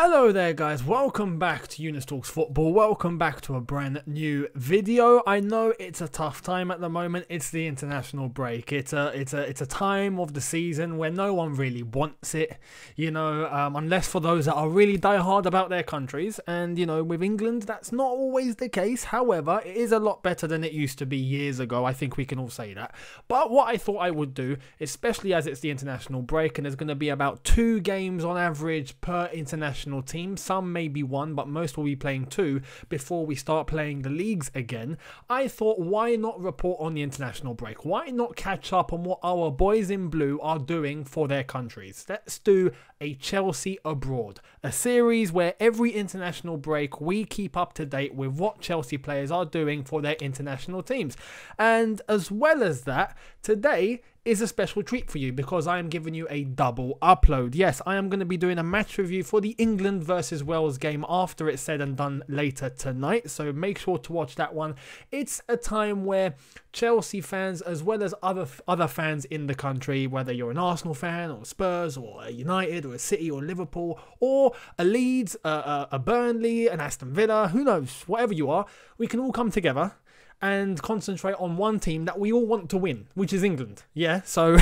Hello there guys, welcome back to Younes Talks Football, welcome back to a brand new video. I know it's a tough time at the moment, it's the international break, it's a time of the season where no one really wants it, you know, unless for those that are really die hard about their countries, and you know, with England that's not always the case. However, it is a lot better than it used to be years ago, I think we can all say that. But what I thought I would do, especially as it's the international break and there's going to be about 2 games on average per international team, some maybe 1, but most will be playing 2 before we start playing the leagues again. I thought, why not report on the international break? Why not catch up on what our boys in blue are doing for their countries? Let's do a Chelsea abroad, a series where every international break we keep up to date with what Chelsea players are doing for their international teams. And as well as that, today is a special treat for you because I am giving you a double upload. Yes, I am going to be doing a match review for the England versus Wales game after it's said and done later tonight, so make sure to watch that one. It's a time where Chelsea fans, as well as other fans in the country, whether you're an Arsenal fan or Spurs or a United or a City or Liverpool or a Leeds, a Burnley, an Aston Villa, who knows, whatever you are, we can all come together and concentrate on one team that we all want to win, which is England. Yeah, so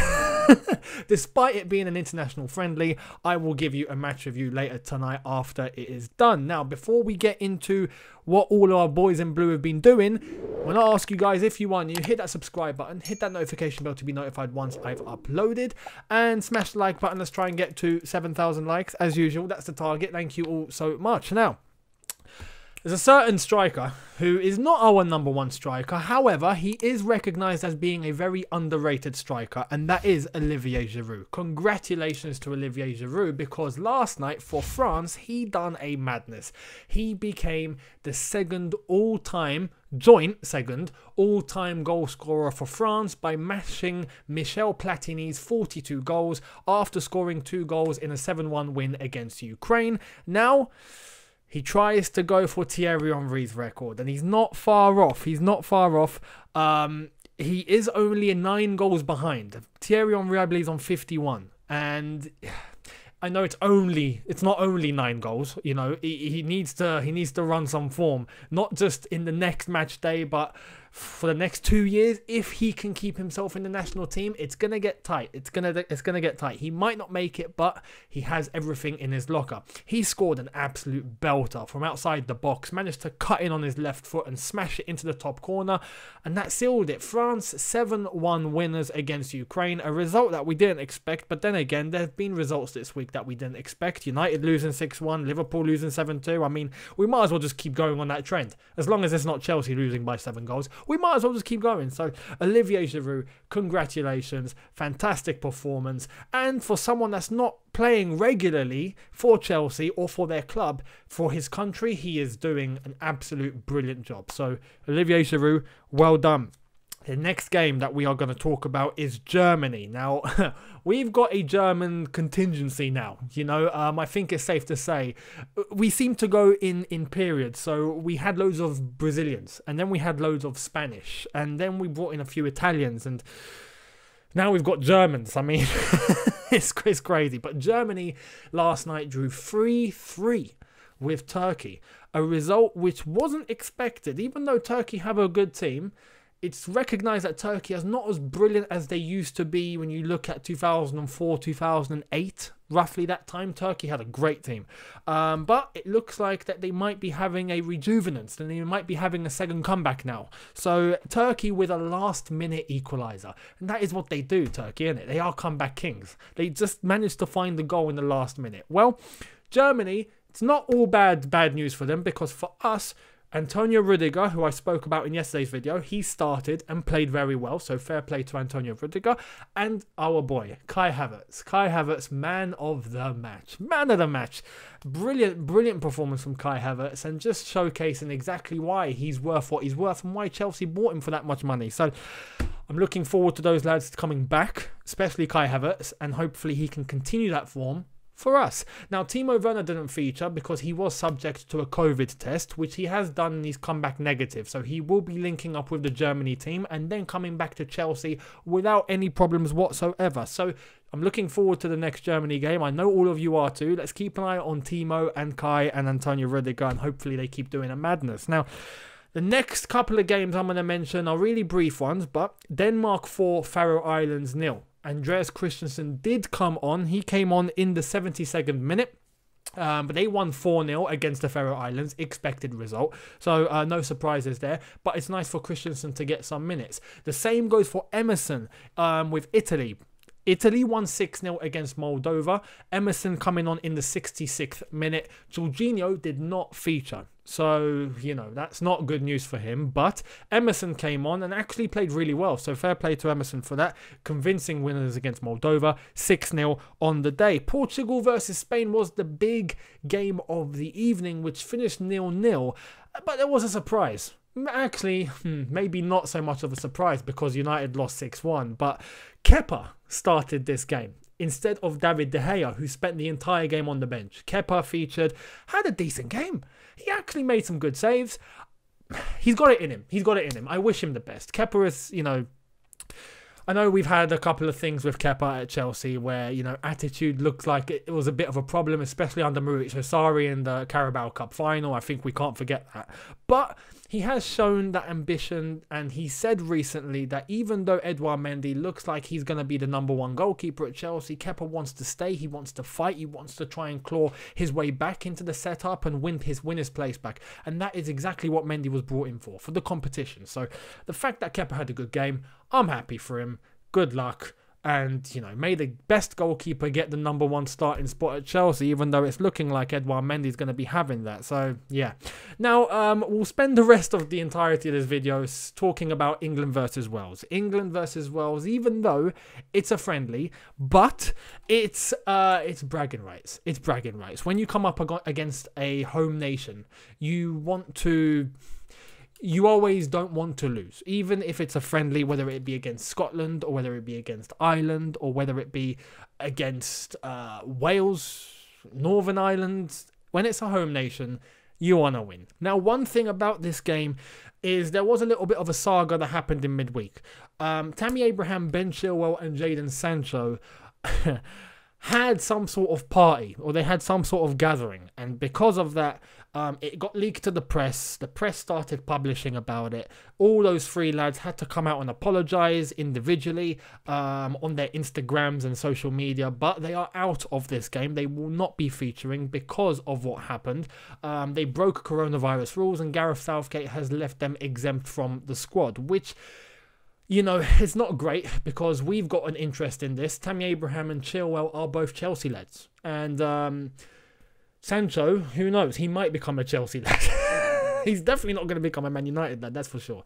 despite it being an international friendly, I will give you a match review later tonight after it is done. Now, before we get into what all our boys in blue have been doing, when I ask you guys, if you are new, hit that subscribe button, hit that notification bell to be notified once I've uploaded, and smash the like button. Let's try and get to 7,000 likes as usual. That's the target. Thank you all so much. Now, there's a certain striker who is not our #1 striker. However, he is recognised as being a very underrated striker, and that is Olivier Giroud. Congratulations to Olivier Giroud, because last night for France, he done a madness. He became the joint second all-time goal scorer for France by matching Michel Platini's 42 goals after scoring 2 goals in a 7-1 win against Ukraine. Now, he tries to go for Thierry Henry's record, and he's not far off. He's not far off. He is only 9 goals behind. Thierry Henry, I believe, is on 51. And I know it's not only 9 goals. You know, he needs to run some form, not just in the next match day, but for the next 2 years. If he can keep himself in the national team, it's gonna get tight. It's gonna get tight. He might not make it, but he has everything in his locker. He scored an absolute belter from outside the box, managed to cut in on his left foot and smash it into the top corner, and that sealed it. France 7-1 winners against Ukraine, a result that we didn't expect. But then again, there have been results this week that we didn't expect. United losing 6-1, Liverpool losing 7-2. I mean, we might as well just keep going on that trend. As long as it's not Chelsea losing by 7 goals, we might as well just keep going. So Olivier Giroud, congratulations, fantastic performance. And for someone that's not playing regularly for Chelsea or for their club, for his country, he is doing an absolute brilliant job. So Olivier Giroud, well done. The next game that we are going to talk about is Germany. Now, we've got a German contingency now. You know, I think it's safe to say we seem to go in periods. So we had loads of Brazilians, and then we had loads of Spanish, and then we brought in a few Italians, and now we've got Germans. I mean, it's crazy. But Germany last night drew 3-3 with Turkey, a result which wasn't expected. Even though Turkey have a good team, it's recognised that Turkey is not as brilliant as they used to be. When you look at 2004, 2008, roughly that time, Turkey had a great team. But it looks like that they might be having a rejuvenance, and they might be having a second comeback now. So Turkey with a last-minute equaliser. And that is what they do, Turkey, isn't it? They are comeback kings. They just managed to find the goal in the last minute. Well, Germany, it's not all bad news for them, because for us, Antonio Rudiger, who I spoke about in yesterday's video, he started and played very well, so fair play to Antonio Rudiger. And our boy, Kai Havertz. Kai Havertz, man of the match. Man of the match. Brilliant performance from Kai Havertz, and just showcasing exactly why he's worth what he's worth and why Chelsea bought him for that much money. So I'm looking forward to those lads coming back, especially Kai Havertz, and hopefully he can continue that form for us. Now, Timo Werner didn't feature because he was subject to a COVID test, which he has done, and he's come back negative. So he will be linking up with the Germany team and then coming back to Chelsea without any problems whatsoever. So I'm looking forward to the next Germany game. I know all of you are too. Let's keep an eye on Timo and Kai and Antonio Rudiger, and hopefully they keep doing a madness. Now, the next couple of games I'm going to mention are really brief ones, but Denmark 4, Faroe Islands 0. Andreas Christensen did come on. He came on in the 72nd minute. But they won 4-0 against the Faroe Islands, expected result. So no surprises there. But it's nice for Christensen to get some minutes. The same goes for Emerson with Italy. Italy won 6-0 against Moldova. Emerson coming on in the 66th minute. Jorginho did not feature. So, you know, that's not good news for him. But Emerson came on and actually played really well. So fair play to Emerson for that. Convincing winners against Moldova. 6-0 on the day. Portugal versus Spain was the big game of the evening, which finished 0-0. But there was a surprise. Actually, maybe not so much of a surprise because United lost 6-1. But Kepa started this game instead of David De Gea, who spent the entire game on the bench. Kepa featured, had a decent game. He actually made some good saves. He's got it in him. He's got it in him. I wish him the best. Kepa is, you know, I know we've had a couple of things with Kepa at Chelsea where, you know, attitude looks like it was a bit of a problem, especially under Mauricio Sarri in the Carabao Cup final. I think we can't forget that. But he has shown that ambition, and he said recently that even though Edouard Mendy looks like he's going to be the #1 goalkeeper at Chelsea, Kepa wants to stay, he wants to fight, he wants to try and claw his way back into the setup and win his place back. And that is exactly what Mendy was brought in for the competition. So the fact that Kepa had a good game, I'm happy for him. Good luck. And, you know, may the best goalkeeper get the #1 starting spot at Chelsea, even though it's looking like Edouard Mendy is going to be having that. So, yeah. Now, we'll spend the rest of the entirety of this video talking about England versus Wales. England versus Wales, even though it's a friendly, but it's bragging rights. It's bragging rights. When you come up against a home nation, you always don't want to lose, even if it's a friendly, whether it be against Scotland or whether it be against Ireland or whether it be against Wales, Northern Ireland. When it's a home nation, you want to win. Now, one thing about this game is there was a little bit of a saga that happened in midweek. Tammy Abraham, Ben Chilwell and Jadon Sancho had some sort of party, or they had some sort of gathering, and because of that, it got leaked to the press. The press started publishing about it. All those three lads had to come out and apologize individually on their Instagrams and social media, but they are out of this game. They will not be featuring because of what happened. They broke coronavirus rules, and Gareth Southgate has left them exempt from the squad, which, you know, it's not great because we've got an interest in this. Tammy Abraham and Chilwell are both Chelsea lads. And Sancho, who knows? He might become a Chelsea lad. He's definitely not going to become a Man United lad, that's for sure.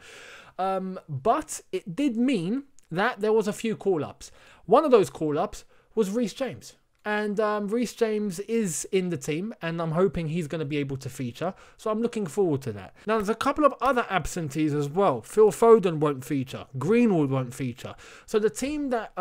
But it did mean that there was a few call-ups. One of those call-ups was Reece James. And Reece James is in the team, and I'm hoping he's going to be able to feature. So I'm looking forward to that. Now, there's a couple of other absentees as well. Phil Foden won't feature. Greenwood won't feature. So the team that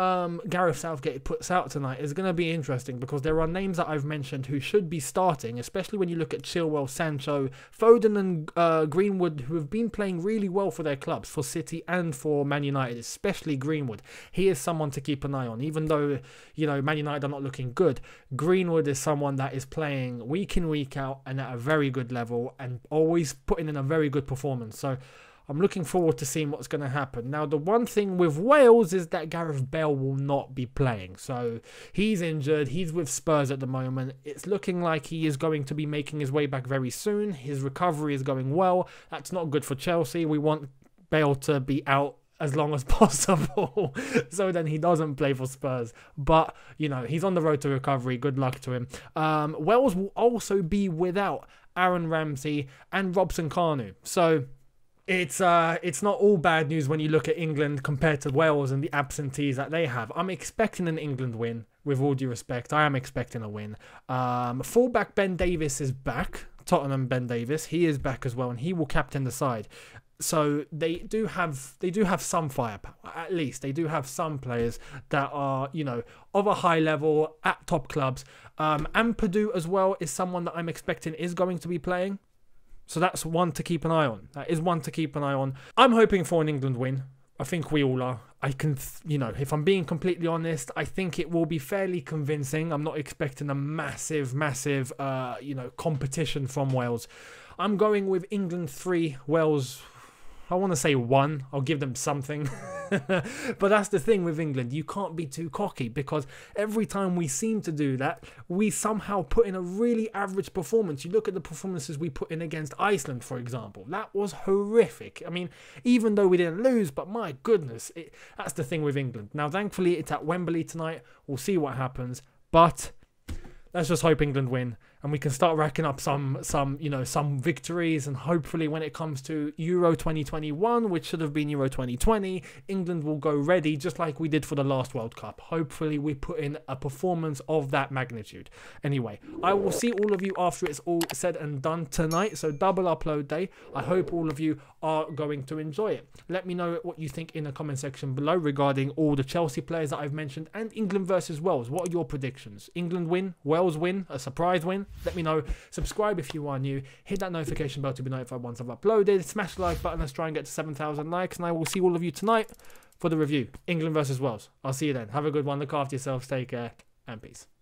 Gareth Southgate puts out tonight is going to be interesting because there are names that I've mentioned who should be starting, especially when you look at Chilwell, Sancho, Foden and Greenwood, who have been playing really well for their clubs, for City and for Man United, especially Greenwood. He is someone to keep an eye on, even though, you know, Man United are not looking good. Greenwood is someone that is playing week in, week out and at a very good level and always putting in a very good performance. So I'm looking forward to seeing what's going to happen. Now, the one thing with Wales is that Gareth Bale will not be playing. So he's injured. He's with Spurs at the moment. It's looking like he is going to be making his way back very soon. His recovery is going well. That's not good for Chelsea. We want Bale to be out as long as possible so then he doesn't play for Spurs. But, you know, he's on the road to recovery. Good luck to him. Wales will also be without Aaron Ramsey and Robson Kanu. So it's not all bad news when you look at England compared to Wales and the absentees that they have. I'm expecting an England win, with all due respect. I am expecting a win. Fullback Ben Davies is back. Tottenham Ben Davies. He is back as well, and he will captain the side. So they do have some firepower. At least they do have some players that are, you know, of a high level at top clubs. And Purdue as well is someone that I'm expecting is going to be playing. So that's one to keep an eye on. That is one to keep an eye on. I'm hoping for an England win. I think we all are. I can, you know, if I'm being completely honest, I think it will be fairly convincing. I'm not expecting a massive, you know, competition from Wales. I'm going with England 3, Wales, I want to say 1. I'll give them something. But that's the thing with England. You can't be too cocky, because every time we seem to do that, we somehow put in a really average performance. You look at the performances we put in against Iceland, for example. That was horrific. I mean, even though we didn't lose, but my goodness, that's the thing with England. Now, thankfully, it's at Wembley tonight. We'll see what happens. But let's just hope England win, and we can start racking up some victories, and hopefully when it comes to Euro 2021, which should have been Euro 2020, England will go ready just like we did for the last World Cup. Hopefully we put in a performance of that magnitude. Anyway, I will see all of you after it's all said and done tonight, so double upload day. I hope all of you are going to enjoy it. Let me know what you think in the comment section below regarding all the Chelsea players that I've mentioned, and England versus Wales. What are your predictions? England win? Wales win? A surprise win? Let me know. Subscribe if you are new. Hit that notification bell to be notified once I've uploaded. Smash the like button. Let's try and get to 7,000 likes. And I will see all of you tonight for the review. England versus Wales. I'll see you then. Have a good one. Look after yourselves. Take care. And peace.